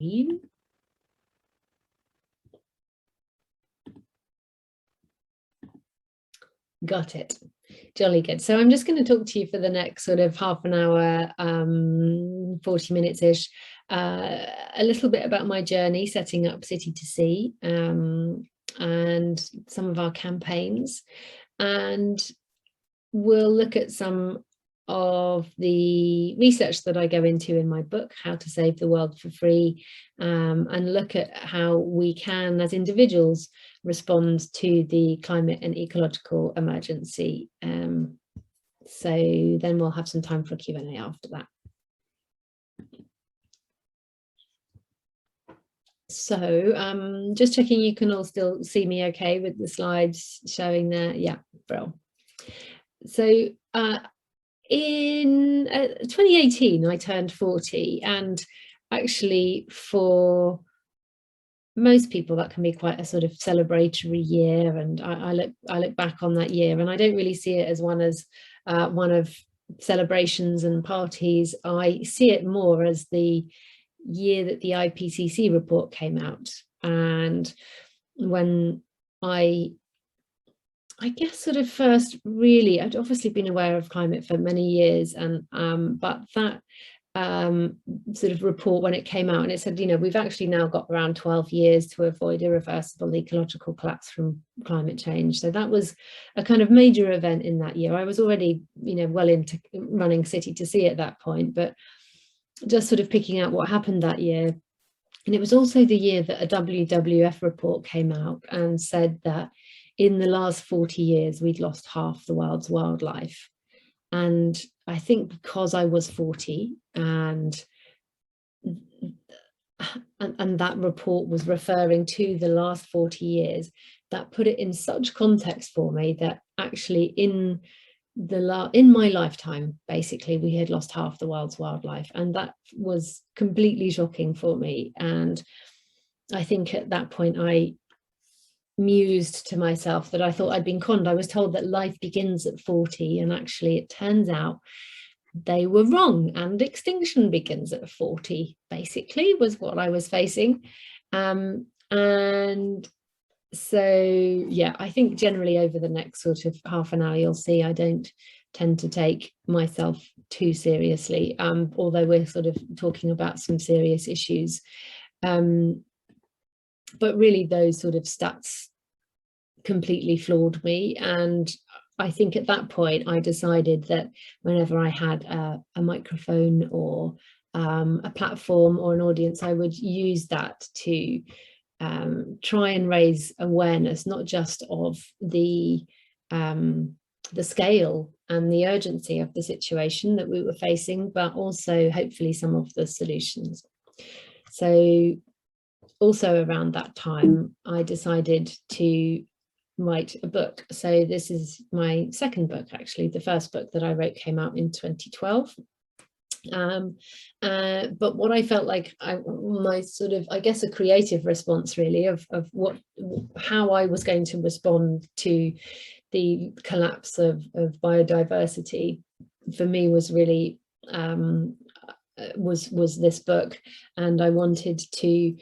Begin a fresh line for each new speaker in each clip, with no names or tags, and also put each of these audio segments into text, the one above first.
screen. Got it. Jolly good. So I'm just going to talk to you for the next sort of half an hour, 40 minutes-ish, a little bit about my journey setting up City to Sea, and some of our campaigns. And we'll look at some of the research that I go into in my book, How to Save the World for Free, and look at how we can, as individuals, respond to the climate and ecological emergency. So then we'll have some time for Q&A after that. So just checking you can all still see me okay with the slides showing there. Yeah, bro. So in 2018, I turned 40, and actually for most people that can be quite a sort of celebratory year, and I look back on that year and I don't really see it as one of celebrations and parties. I see it more as the year that the IPCC report came out, and when I guess sort of first really, I'd obviously been aware of climate for many years, and but that sort of report, when it came out, and it said, you know, we've actually now got around 12 years to avoid irreversible ecological collapse from climate change. So that was a kind of major event in that year. I was already, you know, well into running City to Sea at that point, but just sort of picking out what happened that year. And it was also the year that a WWF report came out and said that in the last 40 years, we'd lost half the world's wildlife. And I think because I was 40 and that report was referring to the last 40 years, that put it in such context for me that actually in my lifetime, basically, we had lost half the world's wildlife. And that was completely shocking for me. And I think at that point, I mused to myself that I thought I'd been conned. I was told that life begins at 40, and actually it turns out they were wrong, and extinction begins at 40, basically, was what I was facing. And so, yeah, I think generally over the next sort of half an hour, you'll see I don't tend to take myself too seriously, although we're sort of talking about some serious issues. But really those sort of stats completely floored me. And I think at that point, I decided that whenever I had a microphone or a platform or an audience, I would use that to try and raise awareness, not just of the scale and the urgency of the situation that we were facing, but also hopefully some of the solutions. So also around that time, I decided to write a book. So this is my second book, actually. The first book that I wrote came out in 2012. But what I felt like my sort of, I guess, a creative response really of how I was going to respond to the collapse of biodiversity for me was really was this book. And I wanted to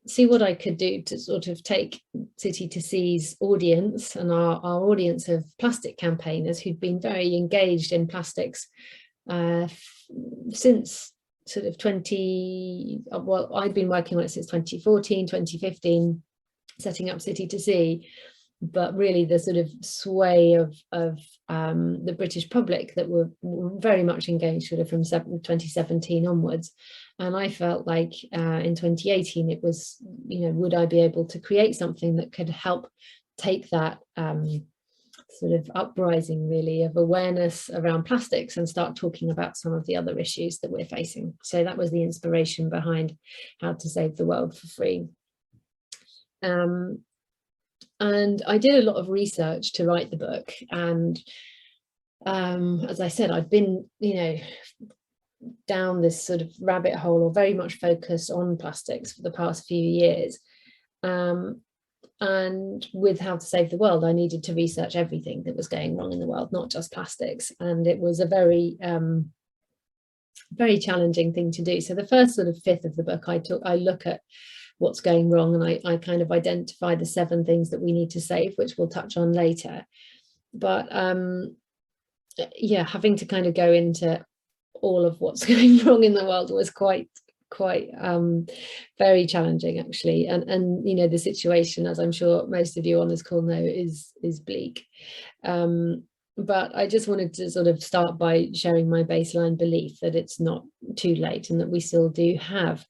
see what I could do to sort of take City to Sea's audience and our audience of plastic campaigners who'd been very engaged in plastics since sort of well, I'd been working on it since 2014, 2015, setting up City to Sea, but really the sort of sway of the British public that were very much engaged sort of from 2017 onwards. And I felt like in 2018, it was, you know, would I be able to create something that could help take that sort of uprising really of awareness around plastics and start talking about some of the other issues that we're facing. So that was the inspiration behind How to Save the World for Free. And I did a lot of research to write the book. And as I said, I'd been, you know, down this sort of rabbit hole, or very much focused on plastics for the past few years. And with How to Save the World, I needed to research everything that was going wrong in the world, not just plastics. And it was a very very challenging thing to do. So the first sort of fifth of the book, I look at what's going wrong, and I kind of identify the 7 things that we need to save, which we'll touch on later. But yeah, having to kind of go into all of what's going wrong in the world was quite very challenging, actually. And you know, the situation, as I'm sure most of you on this call know, is bleak. But I just wanted to sort of start by sharing my baseline belief that it's not too late, and that we still do have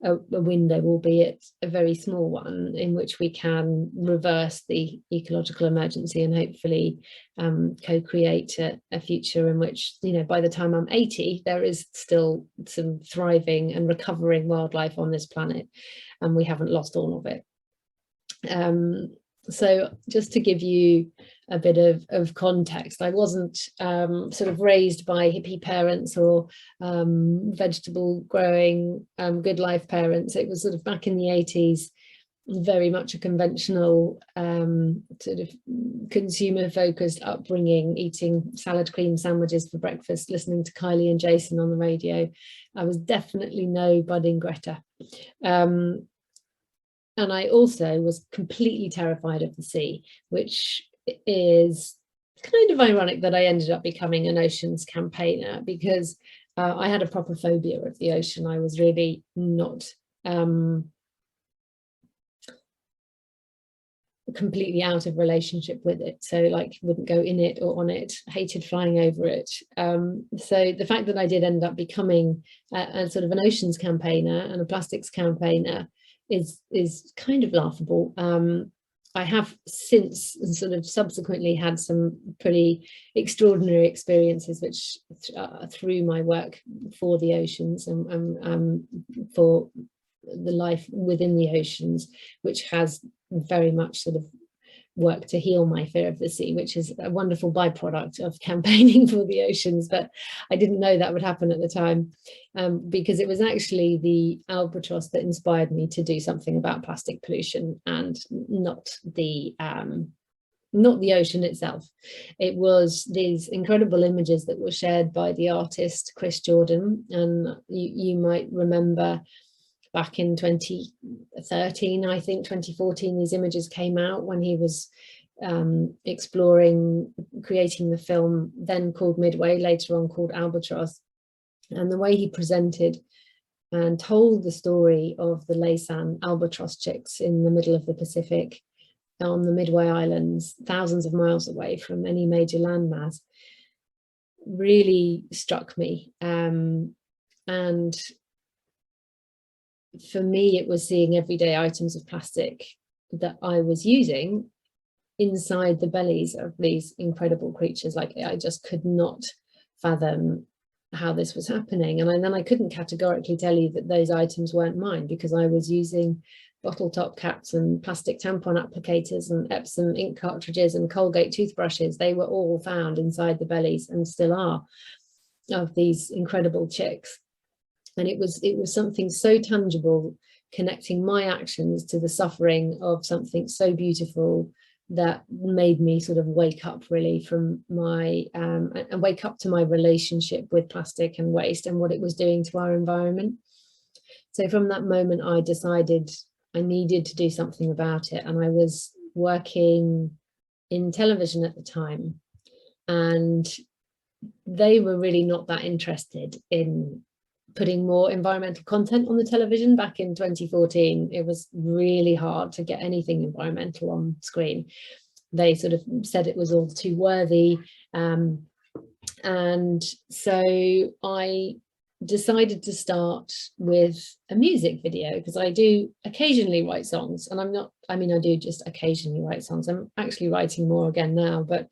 a window, albeit a very small one, in which we can reverse the ecological emergency and hopefully co-create a future in which, you know, by the time I'm 80, there is still some thriving and recovering wildlife on this planet, and we haven't lost all of it. So just to give you a bit of context, I wasn't sort of raised by hippie parents or vegetable growing good life parents. It was sort of back in the 80s, very much a conventional sort of consumer focused upbringing, eating salad cream sandwiches for breakfast, listening to Kylie and Jason on the radio. I was definitely no budding Greta. And I also was completely terrified of the sea, which is kind of ironic that I ended up becoming an oceans campaigner, because I had a proper phobia of the ocean. I was really not completely out of relationship with it. So like, wouldn't go in it or on it, hated flying over it. So the fact that I did end up becoming a sort of an oceans campaigner and a plastics campaigner is kind of laughable. I have since sort of subsequently had some pretty extraordinary experiences, which through my work for the oceans and for the life within the oceans, which has very much sort of worked to heal my fear of the sea, which is a wonderful byproduct of campaigning for the oceans. But I didn't know that would happen at the time, because it was actually the albatross that inspired me to do something about plastic pollution, and not the ocean itself. It was these incredible images that were shared by the artist Chris Jordan, and you might remember back in 2013, I think 2014, these images came out when he was exploring, creating the film then called Midway, later on called Albatross. And the way he presented and told the story of the Laysan albatross chicks in the middle of the Pacific on the Midway Islands, thousands of miles away from any major landmass, really struck me. And for me, it was seeing everyday items of plastic that I was using inside the bellies of these incredible creatures. Like, I just could not fathom how this was happening. And then I couldn't categorically tell you that those items weren't mine, because I was using bottle top caps and plastic tampon applicators and Epsom ink cartridges and Colgate toothbrushes. They were all found inside the bellies, and still are, of these incredible chicks. And it was something so tangible, connecting my actions to the suffering of something so beautiful, that made me sort of wake up really from my and wake up to my relationship with plastic and waste and what it was doing to our environment. So from that moment, I decided I needed to do something about it. And I was working in television at the time, and they were really not that interested in putting more environmental content on the television. Back in 2014, it was really hard to get anything environmental on screen. They sort of said it was all too worthy. And so I decided to start with a music video, because I do occasionally write songs, and I do just occasionally write songs. I'm actually writing more again now, but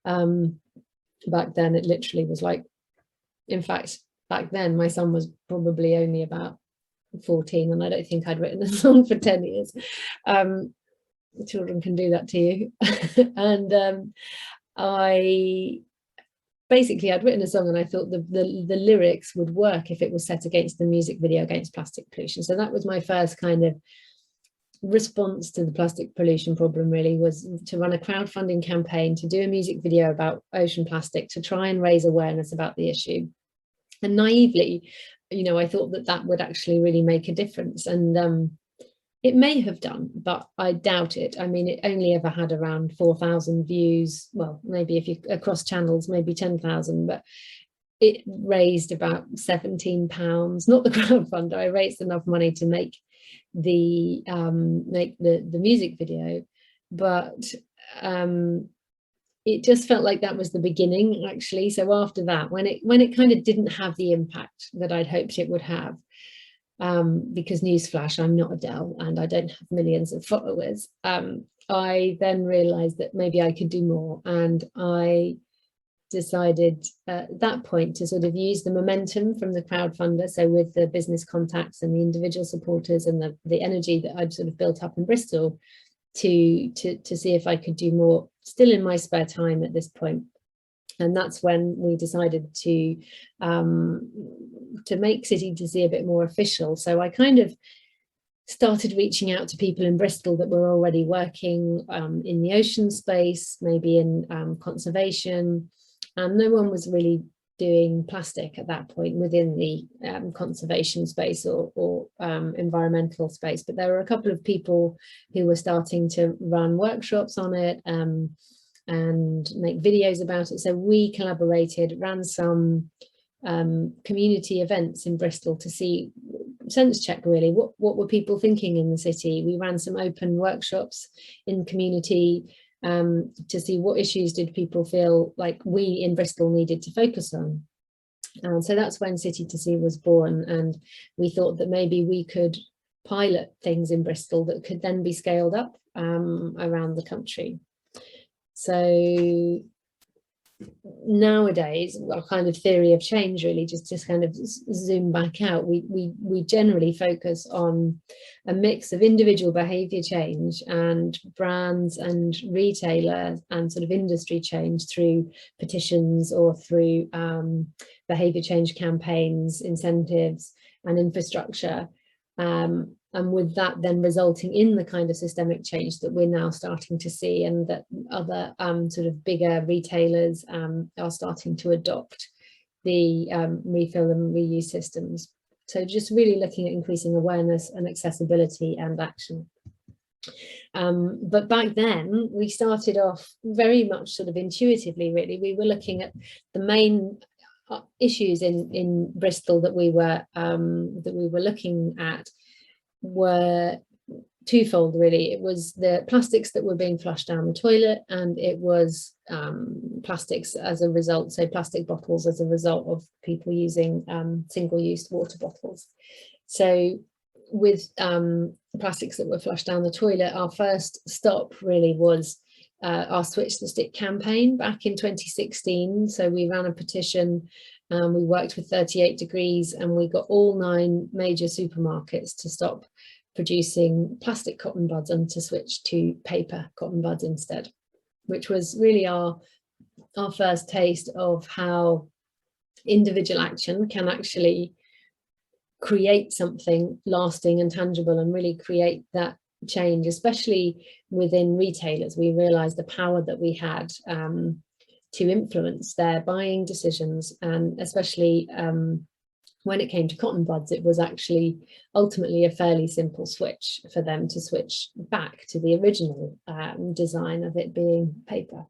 back then it literally was like, in fact, back then my son was probably only about 14, and I don't think I'd written a song for 10 years. Children can do that to you. And I'd written a song, and I thought the lyrics would work if it was set against the music video against plastic pollution. So that was my first kind of response to the plastic pollution problem, really, was to run a crowdfunding campaign to do a music video about ocean plastic, to try and raise awareness about the issue. And naively, you know, I thought that that would actually really make a difference. And it may have done, but I doubt it. I mean, it only ever had around 4,000 views. Well, maybe if you across channels, maybe 10,000, but it raised about £17, not the crowdfunder. I raised enough money to make the music video, but it just felt like that was the beginning, actually. So after that, when it kind of didn't have the impact that I'd hoped it would have, because newsflash, I'm not Adele and I don't have millions of followers, I then realized that maybe I could do more, and I decided at that point to sort of use the momentum from the crowdfunder, so with the business contacts and the individual supporters and the energy that I'd sort of built up in Bristol, to see if I could do more still in my spare time at this point. And that's when we decided to make City to See a bit more official. So I kind of started reaching out to people in Bristol that were already working in the ocean space, maybe in conservation, and no one was really doing plastic at that point within the conservation space or environmental space. But there were a couple of people who were starting to run workshops on it and make videos about it. So we collaborated, ran some community events in Bristol to see, sense check really, what were people thinking in the city. We ran some open workshops in community to see what issues did people feel like we in Bristol needed to focus on. And so that's when City to See was born, and we thought that maybe we could pilot things in Bristol that could then be scaled up around the country. So nowadays, our kind of theory of change, really, just kind of zoom back out, we generally focus on a mix of individual behavior change and brands and retailers and sort of industry change through petitions or through behavior change campaigns, incentives and infrastructure. And with that then resulting in the kind of systemic change that we're now starting to see, and that other sort of bigger retailers are starting to adopt the refill and reuse systems. So just really looking at increasing awareness and accessibility and action. But back then we started off very much sort of intuitively, really. We were looking at the main issues in Bristol that we were looking at were twofold, really. It was the plastics that were being flushed down the toilet, and it was plastics as a result, so plastic bottles as a result of people using single-use water bottles. So with plastics that were flushed down the toilet, our first stop really was our Switch the Stick campaign back in 2016. So we ran a petition, we worked with 38 Degrees, and we got all 9 major supermarkets to stop producing plastic cotton buds and to switch to paper cotton buds instead, which was really our first taste of how individual action can actually create something lasting and tangible and really create that change, especially within retailers. We realized the power that we had to influence their buying decisions, and especially when it came to cotton buds, it was actually ultimately a fairly simple switch for them to switch back to the original design of it being paper.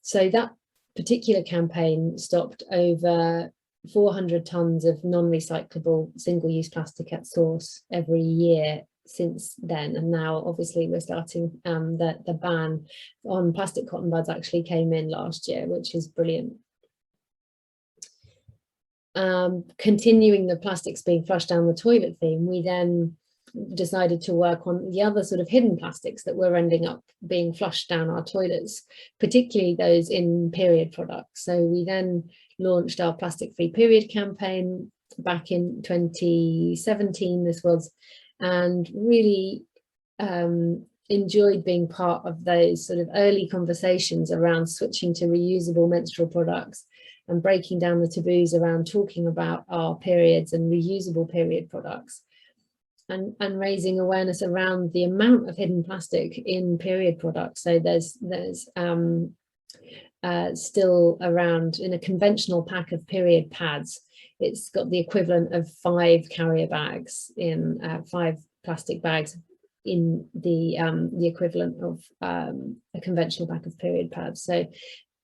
So that particular campaign stopped over 400 tons of non-recyclable single-use plastic at source every year since then. And now obviously we're starting the ban on plastic cotton buds actually came in last year, which is brilliant. Continuing the plastics being flushed down the toilet theme, we then decided to work on the other sort of hidden plastics that were ending up being flushed down our toilets, particularly those in period products. So we then launched our Plastic Free Period campaign back in 2017, this was, and really enjoyed being part of those sort of early conversations around switching to reusable menstrual products and breaking down the taboos around talking about our periods and reusable period products, and raising awareness around the amount of hidden plastic in period products. So there's still around in a conventional pack of period pads. It's got the equivalent of 5 carrier bags in 5 plastic bags in the equivalent of a conventional pack of period pads. So,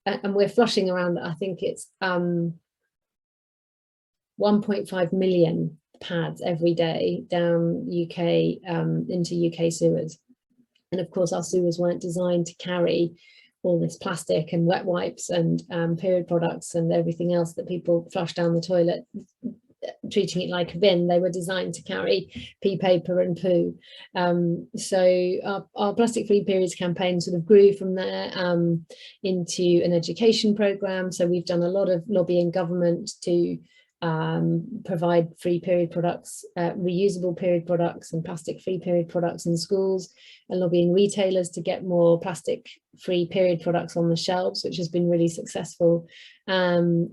and we're flushing around, I think it's 1.5 million pads every day down UK into UK sewers. And of course, our sewers weren't designed to carry all this plastic and wet wipes and period products and everything else that people flush down the toilet, treating it like a bin. They were designed to carry pea paper and poo. So our Plastic Free Periods campaign sort of grew from there into an education programme. So we've done a lot of lobbying government to provide free period products, reusable period products and plastic free period products in schools, and lobbying retailers to get more plastic free period products on the shelves, which has been really successful. And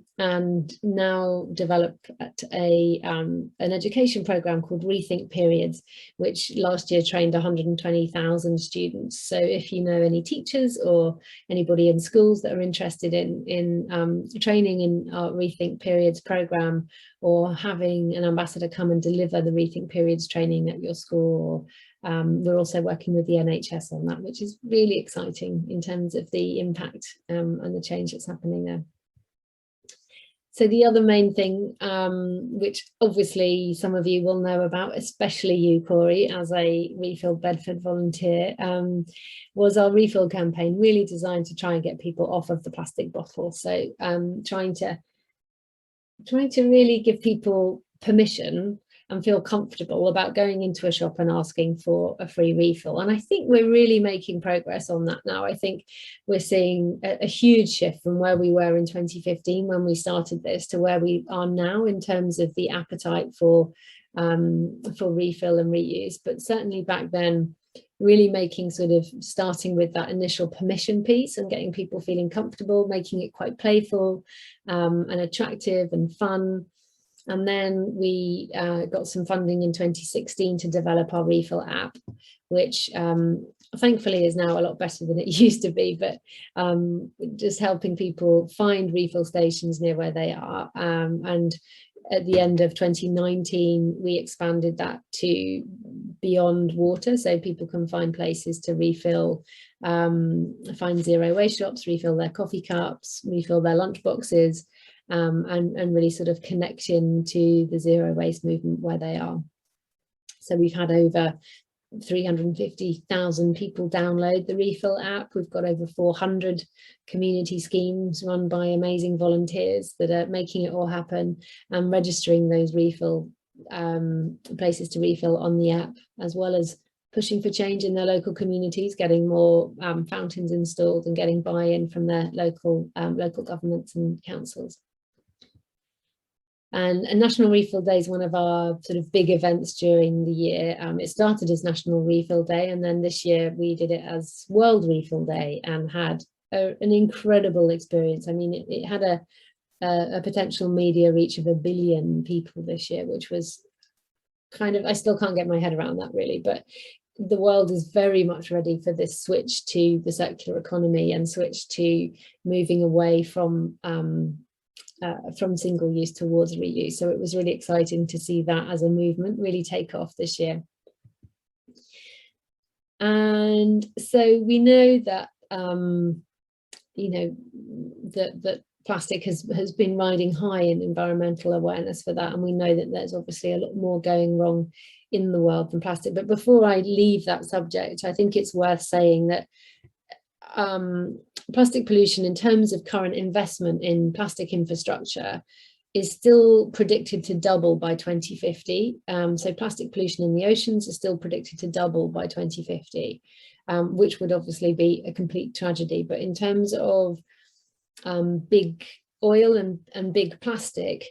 now developed an education program called Rethink Periods, which last year trained 120,000 students. So if you know any teachers or anybody in schools that are interested in training in our Rethink Periods program, or having an ambassador come and deliver the Rethink Periods training at your school, we're also working with the NHS on that, which is really exciting in terms of the impact and the change that's happening there. So the other main thing, which obviously some of you will know about, especially you, Corey, as a Refill Bedford volunteer, was our refill campaign, really designed to try and get people off of the plastic bottle. So trying to really give people permission and feel comfortable about going into a shop and asking for a free refill. And I think we're really making progress on that now. I think we're seeing a huge shift from where we were in 2015 when we started this to where we are now in terms of the appetite for refill and reuse. But certainly back then, really making starting with that initial permission piece and getting people feeling comfortable, making it quite playful and attractive and fun. And then we got some funding in 2016 to develop our refill app, which thankfully is now a lot better than it used to be, but just helping people find refill stations near where they are. And at the end of 2019, we expanded that to beyond water, so people can find places to refill, find zero waste shops, refill their coffee cups, refill their lunch boxes, and really sort of connect into the zero waste movement where they are. So we've had over 350,000 people download the Refill app. We've got over 400 community schemes run by amazing volunteers that are making it all happen and registering those refill places to refill on the app, as well as pushing for change in their local communities, getting more fountains installed and getting buy-in from their local governments and councils. And National Refill Day is one of our sort of big events during the year. It started as National Refill Day, and then this year we did it as World Refill Day and had an incredible experience. I mean, it had a potential media reach of 1 billion people this year, which was kind of, I still can't get my head around that really, but the world is very much ready for this switch to the circular economy and switch to moving away from single use towards reuse. So it was really exciting to see that as a movement really take off this year. And so we know that that plastic has been riding high in environmental awareness for that, and we know that there's obviously a lot more going wrong in the world than plastic. But before I leave that subject, I think it's worth saying that plastic pollution, in terms of current investment in plastic infrastructure, is still predicted to double by 2050. So plastic pollution in the oceans is still predicted to double by 2050, which would obviously be a complete tragedy. But in terms of big oil and big plastic,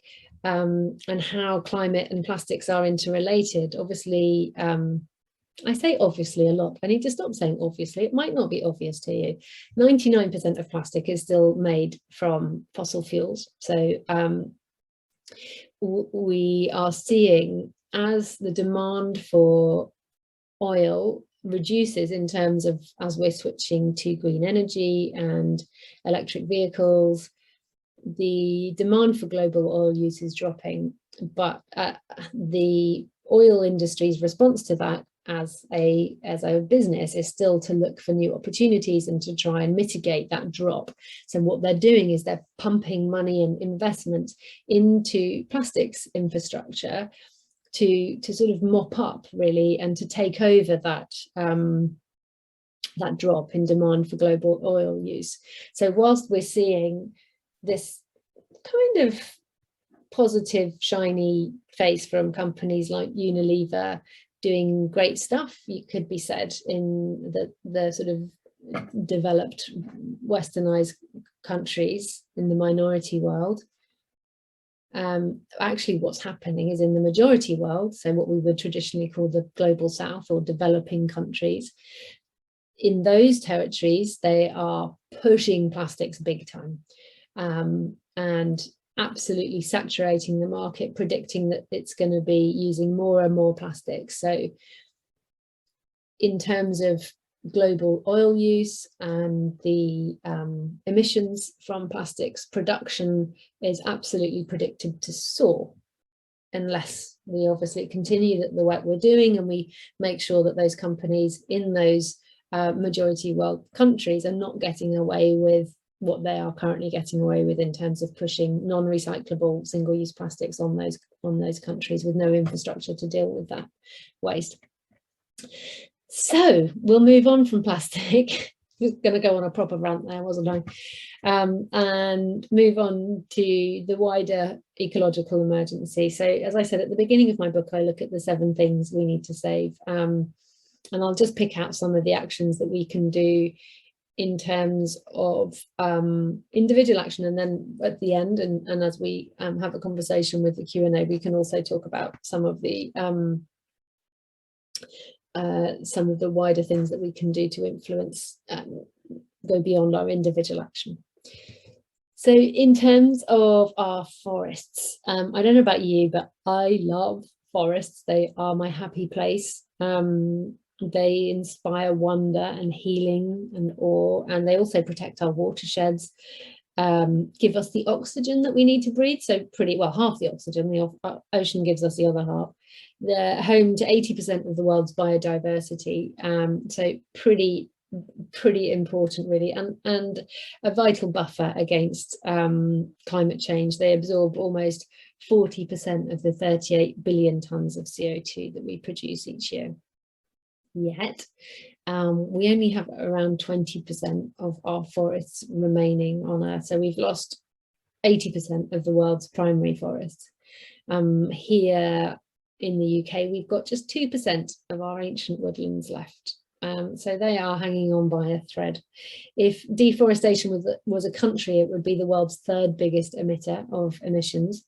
and how climate and plastics are interrelated, obviously, I say obviously a lot. I need to stop saying obviously. It might not be obvious to you. 99% of plastic is still made from fossil fuels. So we are seeing, as the demand for oil reduces in terms of, as we're switching to green energy and electric vehicles, the demand for global oil use is dropping, but the oil industry's response to that as a business is still to look for new opportunities and to try and mitigate that drop. So what they're doing is they're pumping money and investment into plastics infrastructure to sort of mop up, really, and to take over that that drop in demand for global oil use. So whilst we're seeing this kind of positive, shiny face from companies like Unilever doing great stuff, it could be said, in the sort of developed, westernized countries in the minority world. Actually, what's happening is in the majority world, so what we would traditionally call the global south or developing countries, in those territories, they are pushing plastics big time, and absolutely saturating the market, predicting that it's going to be using more and more plastics. So in terms of global oil use and the emissions from plastics, production is absolutely predicted to soar, unless we obviously continue the work we're doing and we make sure that those companies in those majority world countries are not getting away with what they are currently getting away with in terms of pushing non-recyclable single-use plastics on those countries with no infrastructure to deal with that waste. So we'll move on from plastic. I was going to go on a proper rant there, wasn't I? And move on to the wider ecological emergency. So as I said at the beginning of my book, I look at the 7 things we need to save. And I'll just pick out some of the actions that we can do in terms of individual action, and then at the end, and as we have a conversation with the Q&A, we can also talk about some of the wider things that we can do to influence, go beyond our individual action. So in terms of our forests, I don't know about you, but I love forests. They are my happy place. They inspire wonder and healing and awe, and they also protect our watersheds, give us the oxygen that we need to breathe. So pretty well half the oxygen, the ocean gives us the other half. They're home to 80% of the world's biodiversity, so pretty important, really, and a vital buffer against climate change. They absorb almost 40% of the 38 billion tons of CO2 that we produce each year. Yet we only have around 20% of our forests remaining on Earth, so we've lost 80% of the world's primary forests. Here in the UK, we've got just 2% of our ancient woodlands left, so they are hanging on by a thread. If deforestation was a country, it would be the world's 3rd biggest emitter of emissions.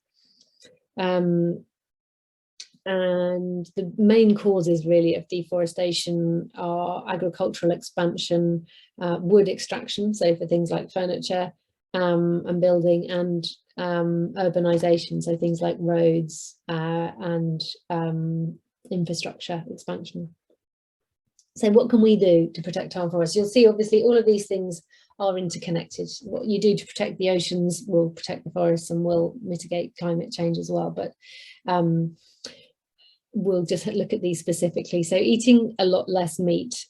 And the main causes really of deforestation are agricultural expansion, wood extraction, so for things like furniture and building, and urbanization, so things like roads and infrastructure expansion. So what can we do to protect our forests? You'll see obviously all of these things are interconnected. What you do to protect the oceans will protect the forests and will mitigate climate change as well, but we'll just look at these specifically. So eating a lot less meat,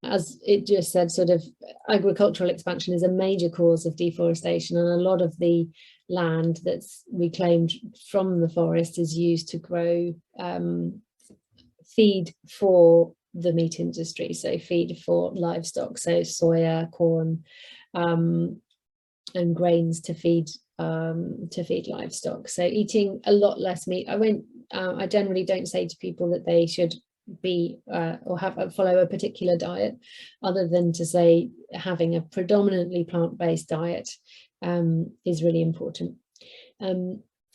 as it just said, sort of agricultural expansion is a major cause of deforestation, and a lot of the land that's reclaimed from the forest is used to grow feed for the meat industry, so feed for livestock, so soya, corn, and grains to feed livestock. So eating a lot less meat. I generally don't say to people that they should be or follow a particular diet, other than to say having a predominantly plant-based diet is really important.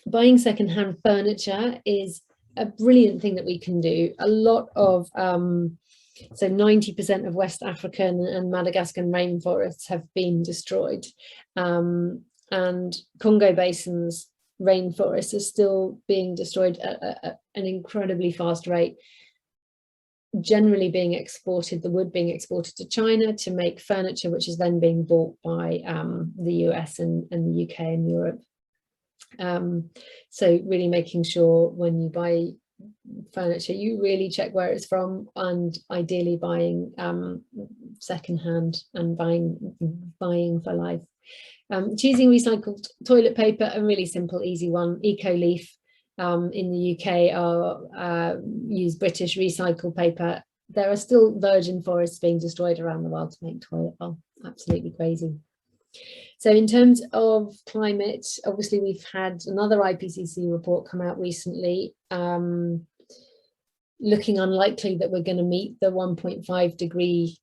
Buying secondhand furniture is a brilliant thing that we can do. A lot of so 90% of West African and Madagascan rainforests have been destroyed, and Congo Basin's rainforests are still being destroyed at an incredibly fast rate. generally being exported, the wood being exported to China to make furniture, which is then being bought by the US and the UK and Europe. So really making sure when you buy furniture, you really check where it's from, and ideally buying secondhand and buying for life. Choosing recycled toilet paper, a really simple, easy one. EcoLeaf in the UK use British recycled paper. There are still virgin forests being destroyed around the world to make toilet roll. Absolutely crazy. So in terms of climate, obviously we've had another IPCC report come out recently, looking unlikely that we're going to meet the 1.5 degree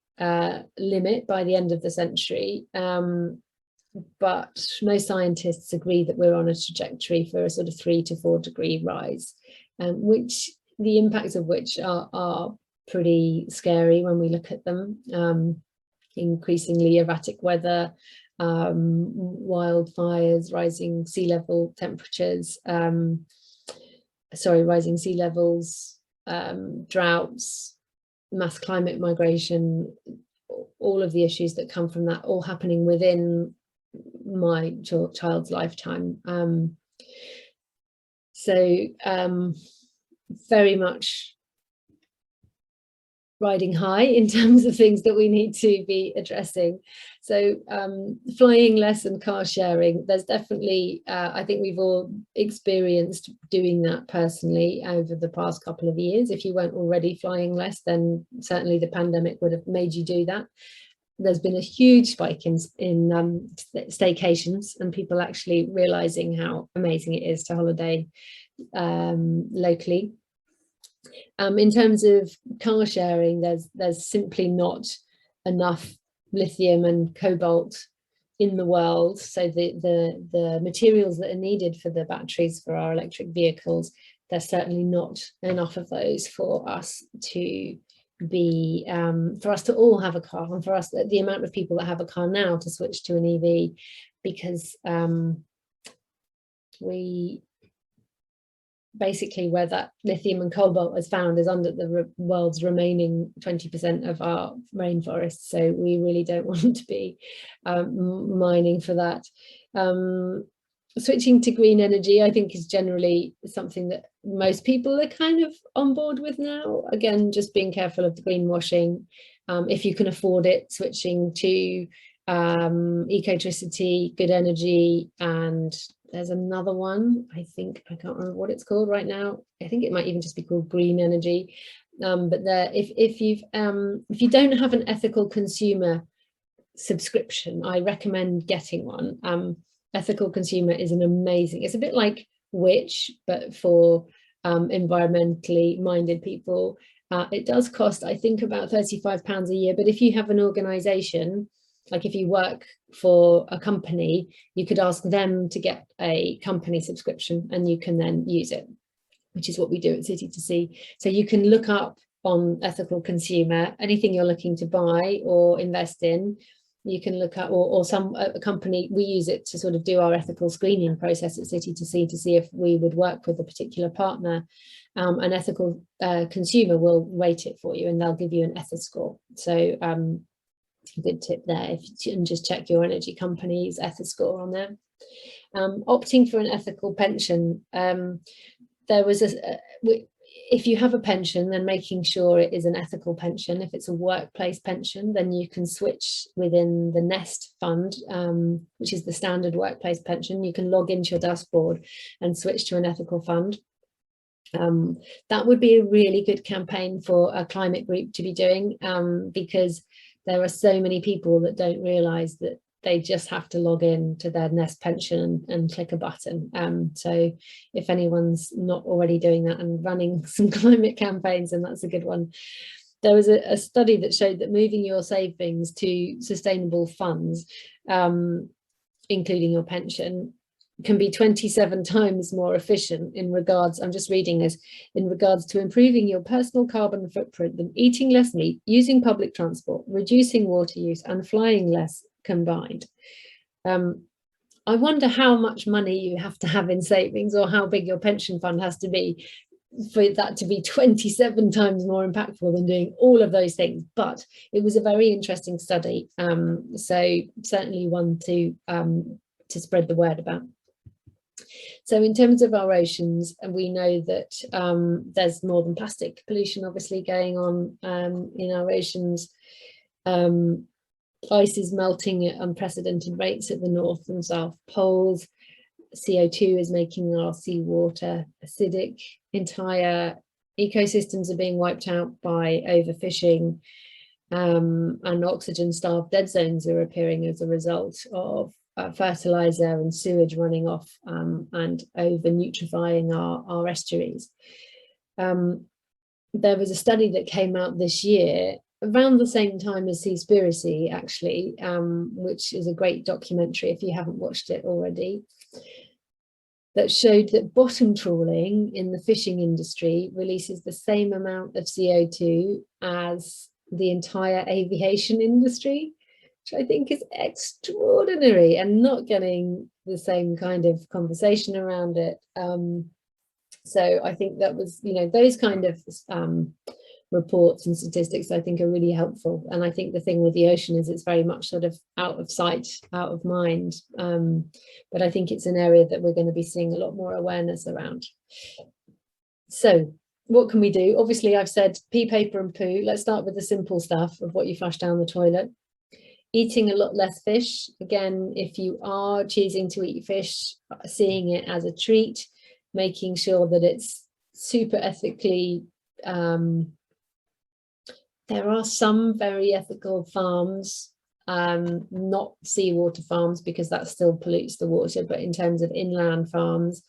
limit by the end of the century. But most scientists agree that we're on a trajectory for a sort of 3 to 4 degree rise, which the impacts of which are pretty scary when we look at them. Increasingly erratic weather, wildfires, rising sea level temperatures, rising sea levels, droughts, mass climate migration, all of the issues that come from that, all happening within my child's lifetime. Very much riding high in terms of things that we need to be addressing. So flying less and car sharing, there's definitely, I think we've all experienced doing that personally over the past couple of years. If you weren't already flying less, then certainly the pandemic would have made you do that. There's been a huge spike in staycations, and people actually realizing how amazing it is to holiday locally. In terms of car sharing, there's simply not enough lithium and cobalt in the world. So the materials that are needed for the batteries for our electric vehicles, there's certainly not enough of those for us to be for us to all have a car, and for us, the amount of people that have a car now, to switch to an EV, because we basically, where that lithium and cobalt is found is under the world's remaining 20% of our rainforests. So we really don't want to be mining for that. Switching to green energy, I think, is generally something that most people are kind of on board with now. Again, just being careful of the greenwashing. If you can afford it, switching to ecotricity, good energy, and there's another one, I think, I can't remember what it's called right now. I think it might even just be called green energy. But there, if you don't have an ethical consumer subscription, I recommend getting one. Ethical Consumer is an amazing, it's a bit like Which, but for environmentally minded people. It does cost, I think, about £35 a year, but if you have an organisation, like if you work for a company, you could ask them to get a company subscription and you can then use it, which is what we do at City to Sea. So you can look up on Ethical Consumer anything you're looking to buy or invest in. You can look at, or a company, we use it to sort of do our ethical screening process at City to see if we would work with a particular partner. An Ethical Consumer will rate it for you and they'll give you an ethics score. So a good tip there, if you can just check your energy company's ethics score on there. Opting for an ethical pension. There was if you have a pension, then making sure it is an ethical pension. If it's a workplace pension, then you can switch within the Nest fund, which is the standard workplace pension. You can log into your dashboard and switch to an ethical fund. That would be a really good campaign for a climate group to be doing, because there are so many people that don't realise that they just have to log in to their Nest pension and click a button. So if anyone's not already doing that and running some climate campaigns, then that's a good one. There was a study that showed that moving your savings to sustainable funds, including your pension, can be 27 times more efficient in regards, I'm just reading this, in regards to improving your personal carbon footprint than eating less meat, using public transport, reducing water use and flying less combined. I wonder how much money you have to have in savings or how big your pension fund has to be for that to be 27 times more impactful than doing all of those things. But it was a very interesting study, so certainly one to spread the word about. So in terms of our oceans, we know that there's more than plastic pollution obviously going on in our oceans. Ice is melting at unprecedented rates at the North and South poles. CO2 is making our seawater acidic. Entire ecosystems are being wiped out by overfishing, and oxygen-starved dead zones are appearing as a result of fertilizer and sewage running off and over-nutrifying our estuaries. There was a study that came out this year around the same time as Seaspiracy, actually, which is a great documentary if you haven't watched it already, that showed that bottom trawling in the fishing industry releases the same amount of CO2 as the entire aviation industry, which I think is extraordinary and not getting the same kind of conversation around it. So I think that was, you know, those kind of reports and statistics I think are really helpful. And I think the thing with the ocean is it's very much sort of out of sight, out of mind. But I think it's an area that we're going to be seeing a lot more awareness around. So what can we do? Obviously, I've said pee, paper and poo. Let's start with the simple stuff of what you flush down the toilet. Eating a lot less fish. Again, if you are choosing to eat fish, seeing it as a treat, making sure that it's super ethically. There are some very ethical farms, not seawater farms, because that still pollutes the water, but in terms of inland farms,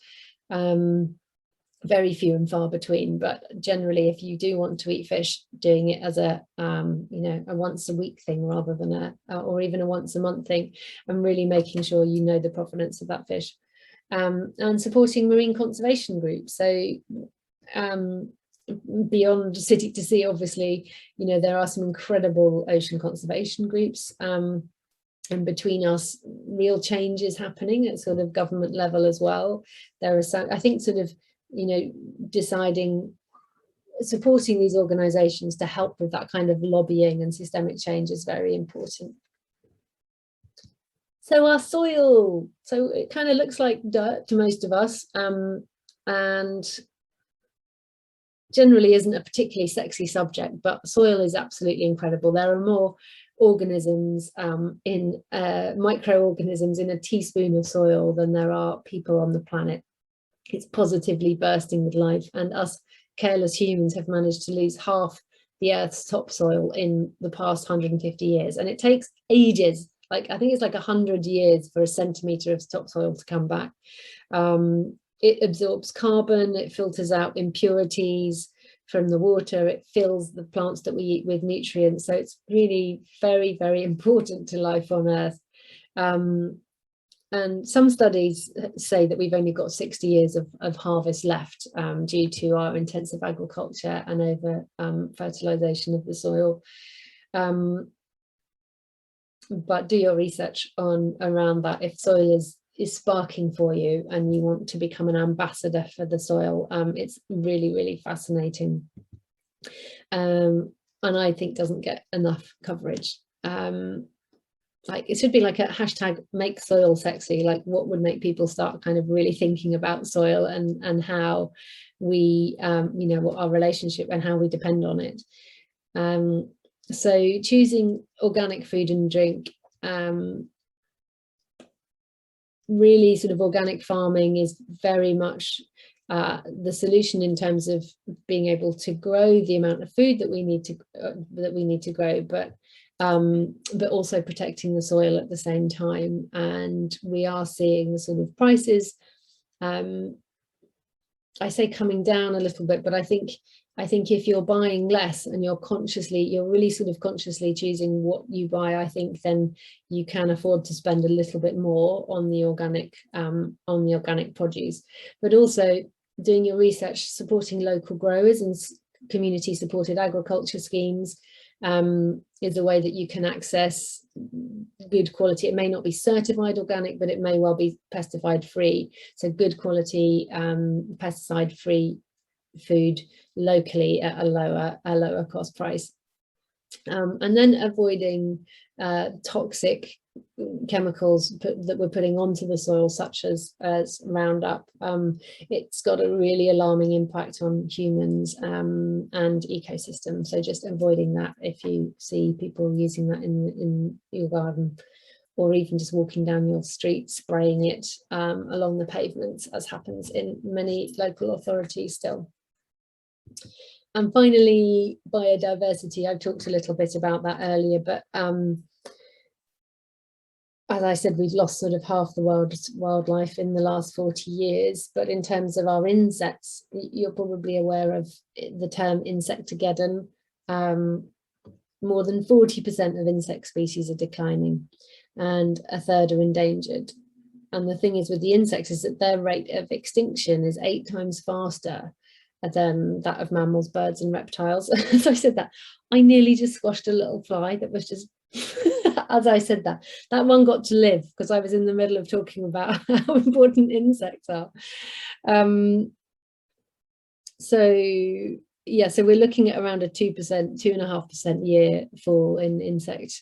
very few and far between. But generally, if you do want to eat fish, doing it as a you know, a once a week thing rather than or even a once a month thing, and really making sure you know the provenance of that fish, and supporting marine conservation groups. So beyond City to Sea, obviously, you know, there are some incredible ocean conservation groups, and between us, real change is happening at sort of government level as well. There are some, I think, sort of, you know, supporting these organizations to help with that kind of lobbying and systemic change is very important. So our soil, so it kind of looks like dirt to most of us, and generally isn't a particularly sexy subject, but soil is absolutely incredible. There are more organisms microorganisms in a teaspoon of soil than there are people on the planet. It's positively bursting with life, and us careless humans have managed to lose half the Earth's topsoil in the past 150 years, and it takes ages. Like, I think it's like 100 years for a centimetre of topsoil to come back. It absorbs carbon, it filters out impurities from the water, it fills the plants that we eat with nutrients. So it's really very, very important to life on Earth. And some studies say that we've only got 60 years of harvest left due to our intensive agriculture and over fertilization of the soil. But do your research around that. If soil is sparking for you and you want to become an ambassador for the soil, it's really, really fascinating, and I think doesn't get enough coverage. Like, it should be like a hashtag make soil sexy. Like, what would make people start kind of really thinking about soil and how we you know, what our relationship and how we depend on it. So choosing organic food and drink, really sort of organic farming is very much the solution in terms of being able to grow the amount of food that we need to grow, but also protecting the soil at the same time. And we are seeing the sort of prices, I say coming down a little bit, but I think if you're buying less and you're really sort of consciously choosing what you buy, I think then you can afford to spend a little bit more on the organic produce. But also doing your research, supporting local growers and community supported agriculture schemes is a way that you can access good quality. It may not be certified organic, but it may well be pesticide free. So good quality pesticide free food locally at a lower cost price. And then avoiding toxic chemicals that we're putting onto the soil, such as Roundup. It's got a really alarming impact on humans and ecosystems. So just avoiding that if you see people using that in your garden, or even just walking down your street, spraying it along the pavements, as happens in many local authorities still. And finally, biodiversity. I've talked a little bit about that earlier, but as I said, we've lost sort of half the world's wildlife in the last 40 years. But in terms of our insects, you're probably aware of the term Insectageddon. More than 40% of insect species are declining, and a third are endangered. And the thing is with the insects is that their rate of extinction is 8 times faster than that of mammals, birds and reptiles. As I said that, I nearly just squashed a little fly that was just, as I said that one got to live because I was in the middle of talking about how important insects are. So yeah, so we're looking at around a 2.5% year fall in insect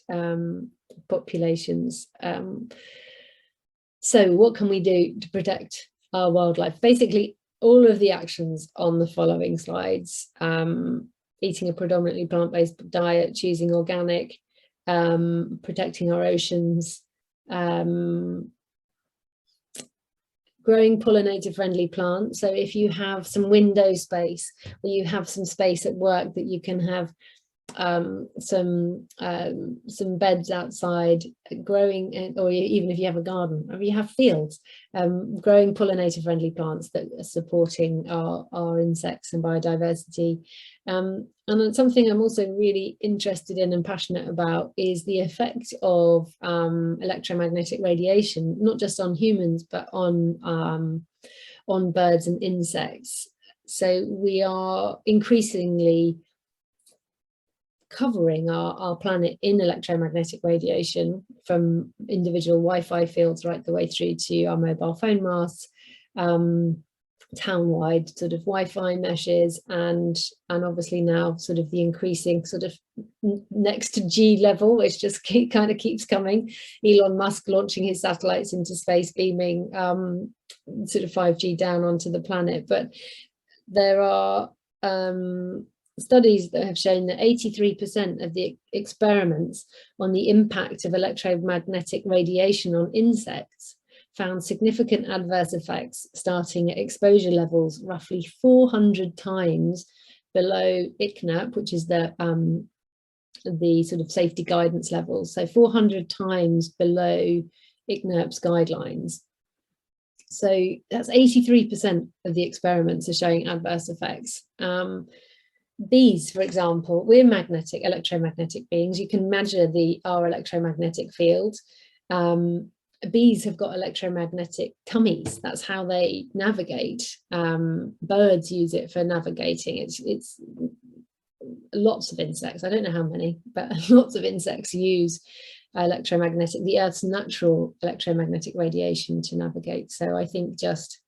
populations. So what can we do to protect our wildlife? Basically, all of the actions on the following slides: eating a predominantly plant-based diet, choosing organic, protecting our oceans, growing pollinator-friendly plants. So if you have some window space, or you have some space at work that you can have some beds outside growing, or even if you have a garden or you have fields, growing pollinator friendly plants that are supporting our insects and biodiversity. And then something I'm also really interested in and passionate about is the effect of electromagnetic radiation, not just on humans but on birds and insects. So we are increasingly covering our planet in electromagnetic radiation, from individual Wi-Fi fields right the way through to our mobile phone masts, town-wide sort of Wi-Fi meshes, and obviously now sort of the increasing sort of next to G level, which just kind of keeps coming. Elon Musk launching his satellites into space, beaming sort of 5G down onto the planet. But there are studies that have shown that 83% of the experiments on the impact of electromagnetic radiation on insects found significant adverse effects starting at exposure levels roughly 400 times below ICNIRP, which is the sort of safety guidance levels. So 400 times below ICNIRP's guidelines. So that's 83% of the experiments are showing adverse effects. Bees, for example, we're electromagnetic beings. You can measure our electromagnetic field. Bees have got electromagnetic tummies. That's how they navigate. Birds use it for navigating. It's lots of insects. I don't know how many, but lots of insects use the Earth's natural electromagnetic radiation to navigate. So I think just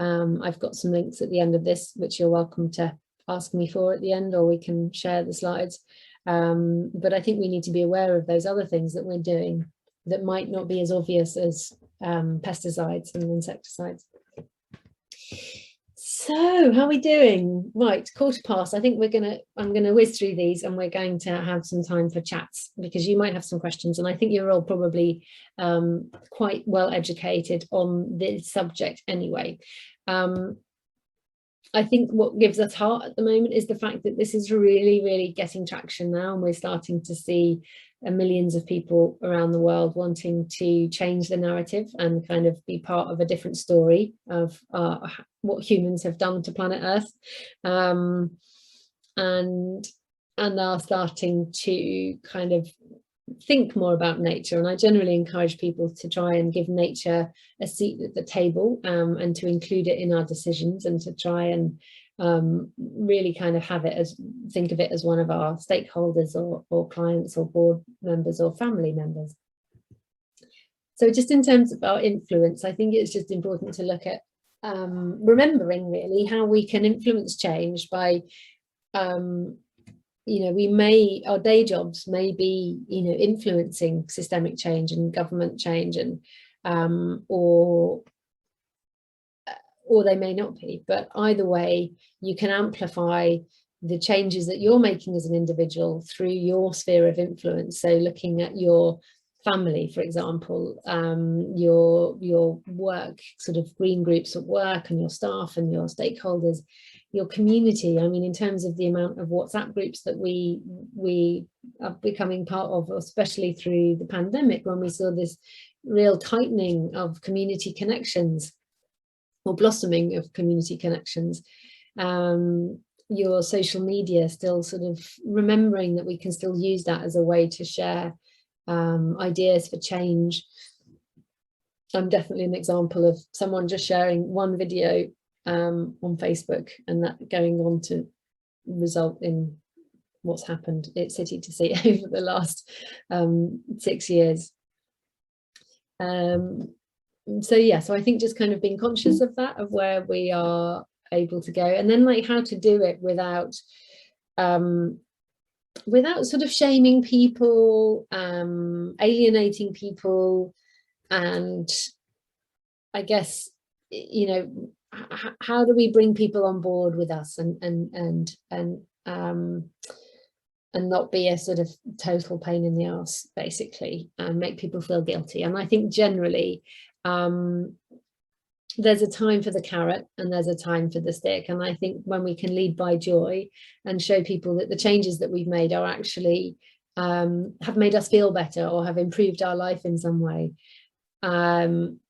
I've got some links at the end of this, which you're welcome to ask me for at the end, or we can share the slides. But I think we need to be aware of those other things that we're doing that might not be as obvious as pesticides and insecticides. So how are we doing? Right, 15:15. I think I'm gonna whiz through these, and we're going to have some time for chats, because you might have some questions, and I think you're all probably quite well educated on this subject anyway. I think what gives us heart at the moment is the fact that this is really, really getting traction now, and we're starting to see millions of people around the world wanting to change the narrative and kind of be part of a different story of what humans have done to planet Earth, and are starting to kind of think more about nature. And I generally encourage people to try and give nature a seat at the table, and to include it in our decisions, and to try and really kind of think of it as one of our stakeholders, or clients, or board members, or family members. So just in terms of our influence, I think it's just important to look at remembering really how we can influence change by, our day jobs may be, influencing systemic change and government change, and or they may not be, but either way, you can amplify the changes that you're making as an individual through your sphere of influence. So looking at your family, for example, your work, sort of green groups at work, and your staff and your stakeholders, your community. I mean, in terms of the amount of WhatsApp groups that we are becoming part of, especially through the pandemic, when we saw this real tightening of community connections, or blossoming of community connections. Your social media, still sort of remembering that we can still use that as a way to share ideas for change. I'm definitely an example of someone just sharing one video on Facebook, and that going on to result in what's happened at City to See over the last 6 years. So I think just kind of being conscious of that, of where we are able to go, and then like how to do it without sort of shaming people, alienating people, and I guess, how do we bring people on board with us, and not be a sort of total pain in the arse, basically, and make people feel guilty. And I think generally there's a time for the carrot and there's a time for the stick. And I think when we can lead by joy and show people that the changes that we've made are actually have made us feel better, or have improved our life in some way. I mean,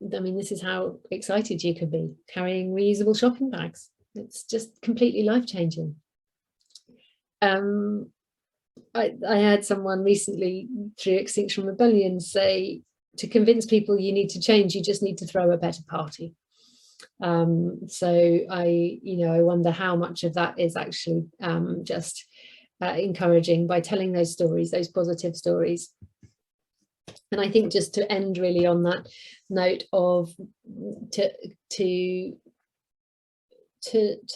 this is how excited you could be carrying reusable shopping bags. It's just completely life-changing. I had someone recently through Extinction Rebellion say, to convince people you need to change, you just need to throw a better party. So I wonder how much of that is actually just encouraging, by telling those stories, those positive stories. And I think just to end really on that note of to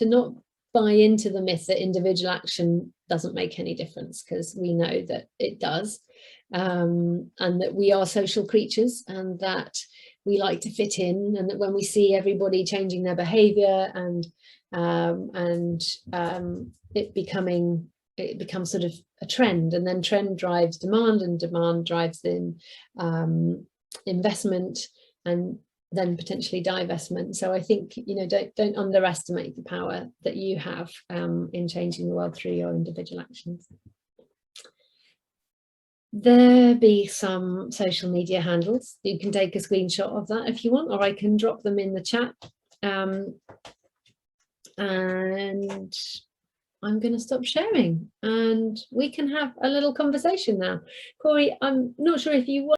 not buy into the myth that individual action doesn't make any difference, because we know that it does, and that we are social creatures, and that we like to fit in, and that when we see everybody changing their behavior and it becomes sort of a trend, and then trend drives demand, and demand drives in investment, and then potentially divestment. So I think, don't underestimate the power that you have in changing the world through your individual actions. There be some social media handles. You can take a screenshot of that if you want, or I can drop them in the chat. And I'm going to stop sharing, and we can have a little conversation now. Corey, I'm not sure if you want